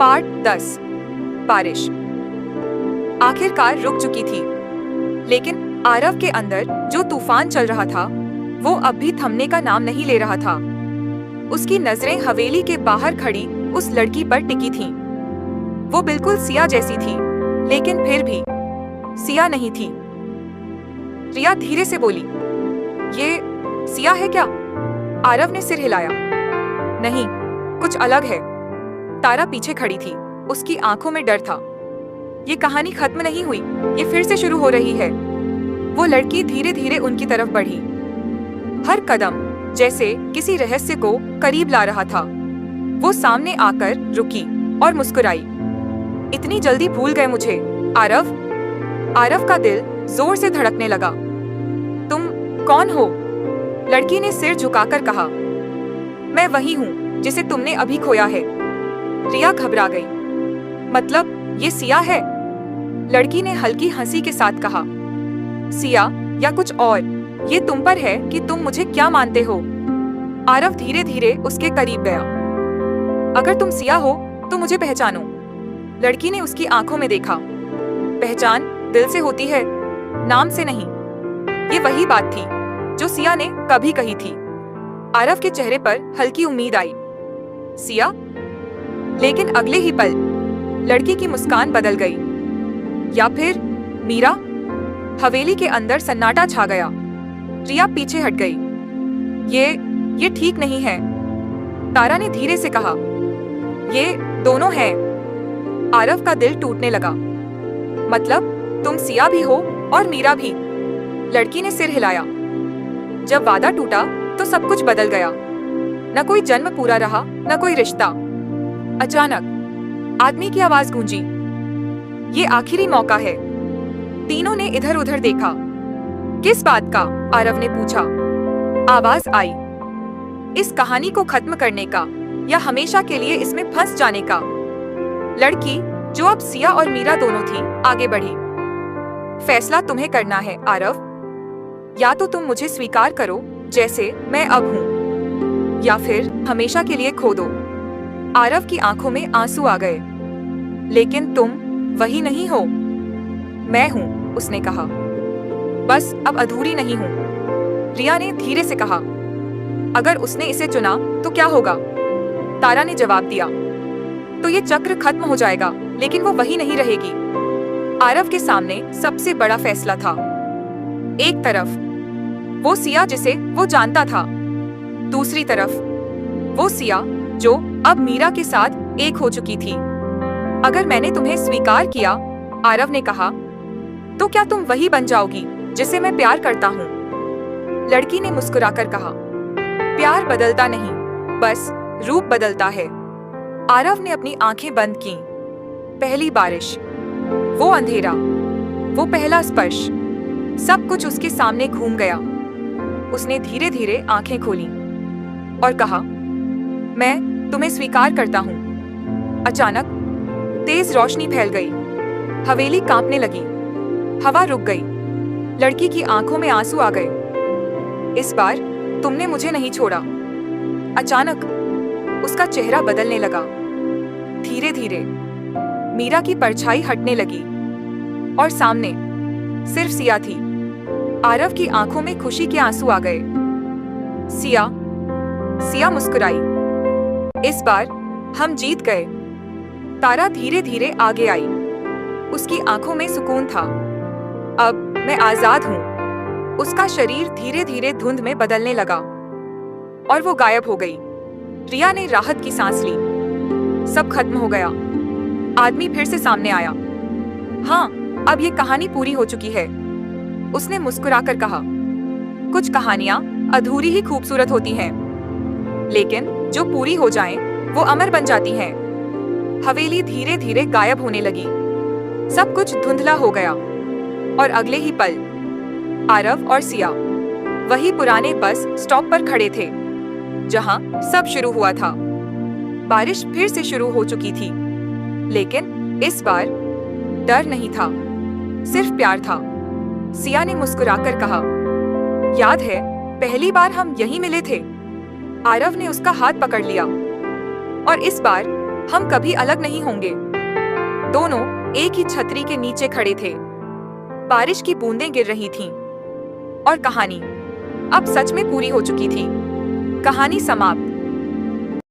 Part 10। बारिश आखिरकार रुक चुकी थी, लेकिन आरव के अंदर जो तूफान चल रहा था वो अब भी थमने का नाम नहीं ले रहा था। उसकी नजरें हवेली के बाहर खड़ी उस लड़की पर टिकी थीं। वो बिल्कुल सिया जैसी थी, लेकिन फिर भी सिया नहीं थी। रिया धीरे से बोली, ये सिया है क्या? आरव ने सिर हिलाया। नहीं, कुछ अलग है। तारा पीछे खड़ी थी, उसकी आंखों में डर था। ये कहानी खत्म नहीं हुई, ये फिर से शुरू हो रही है। वो लड़की धीरे धीरे उनकी तरफ बढ़ी, हर कदम जैसे किसी रहस्य को करीब ला रहा था। वो सामने आकर रुकी और मुस्कुराई। इतनी जल्दी भूल गए मुझे, आरव? आरव का दिल जोर से धड़कने लगा। तुम कौन हो? लड़की ने सिर झुकाकर कहा। मैं वही हूँ जिसे तुमने अभी खोया है। रिया घबरा गई। मतलब ये सिया है? लड़की ने हल्की हंसी के साथ कहा। सिया या कुछ और, ये तुम पर है कि तुम मुझे क्या मानते हो। आरव धीरे धीरे उसके करीब गया। अगर तुम सिया हो तो मुझे पहचानो। लड़की ने उसकी आंखों में देखा। पहचान दिल से होती है, नाम से नहीं। ये वही बात थी जो सिया ने कभी कही थी। आरव के चेहरे पर हल्की उम्मीद आई। सिया? लेकिन अगले ही पल लड़की की मुस्कान बदल गई। या फिर मीरा? हवेली के अंदर सन्नाटा छा गया। रिया पीछे हट गई। ये ठीक नहीं है, तारा ने धीरे से कहा। ये दोनों हैं। आरव का दिल टूटने लगा। मतलब तुम सिया भी हो और मीरा भी? लड़की ने सिर हिलाया। जब वादा टूटा तो सब कुछ बदल गया। न कोई जन्म पूरा रहा, न कोई रिश्ता। अचानक आदमी की आवाज गूंजी। ये आखिरी मौका है। तीनों ने इधर उधर देखा। किस बात का? आरव ने पूछा। आवाज आई, इस कहानी को खत्म करने का या हमेशा के लिए इसमें फंस जाने का। लड़की, जो अब सिया और मीरा दोनों थी, आगे बढ़ी। फैसला तुम्हें करना है आरव। या तो तुम मुझे स्वीकार करो जैसे मैं अब हूँ, या फिर हमेशा के लिए खो दो। आरव की आंखों में आंसू आ गए। लेकिन तुम वही नहीं हो। मैं हूँ, उसने कहा। बस अब अधूरी नहीं हूँ, रिया ने धीरे से कहा। अगर उसने इसे चुना तो क्या होगा? तारा ने जवाब दिया। तो ये चक्र खत्म हो जाएगा, लेकिन वो वही नहीं रहेगी। आरव के सामने सबसे बड़ा फैसला था। एक तरफ वो सिया जिसे वो जानता था, दूसरी तरफ वो सिया जो अब मीरा के साथ एक हो चुकी थी। अगर मैंने तुम्हें स्वीकार किया, आरव ने कहा, तो क्या तुम वही बन जाओगी जिसे मैं प्यार करता हूँ? लड़की ने मुस्कुराकर कहा। प्यार बदलता नहीं, बस रूप बदलता है। आरव ने अपनी आंखें बंद कीं। पहली बारिश, वो अंधेरा, वो पहला स्पर्श, सब कुछ उसके सामने घूम गया। उसने धीरे धीरे आंखें खोली और कहा, मैं तुम्हें स्वीकार करता हूँ। अचानक तेज रोशनी फैल गई। हवेली कांपने लगी। हवा रुक गई। लड़की की आंखों में आंसू आ गए। इस बार तुमने मुझे नहीं छोड़ा। अचानक उसका चेहरा बदलने लगा। धीरे धीरे मीरा की परछाई हटने लगी और सामने सिर्फ सिया थी। आरव की आंखों में खुशी के आंसू आ गए। सिया? सिया मुस्कुराई। इस बार हम जीत गए। तारा धीरे धीरे आगे आई। उसकी आंखों में सुकून था। अब मैं आजाद हूँ। उसका शरीर धीरे धीरे धुंध में बदलने लगा और वो गायब हो गई। रिया ने राहत की सांस ली। सब खत्म हो गया। आदमी फिर से सामने आया। हाँ, अब ये कहानी पूरी हो चुकी है, उसने मुस्कुराकर कहा। कुछ कहानियां अधूरी ही खूबसूरत होती हैं, लेकिन जो पूरी हो जाएं, वो अमर बन जाती हैं। हवेली धीरे धीरे गायब होने लगी। सब कुछ धुंधला हो गया और अगले ही पल आरव और सिया वही पुराने बस स्टॉप पर खड़े थे जहां सब शुरू हुआ था। बारिश फिर से शुरू हो चुकी थी, लेकिन इस बार डर नहीं था, सिर्फ प्यार था। सिया ने मुस्कुराकर कहा, याद है पहली बार हम यहीं मिले थे? आरव ने उसका हाथ पकड़ लिया और इस बार हम कभी अलग नहीं होंगे। दोनों एक ही छतरी के नीचे खड़े थे। बारिश की बूंदें गिर रही थीं और कहानी अब सच में पूरी हो चुकी थी। कहानी समाप्त।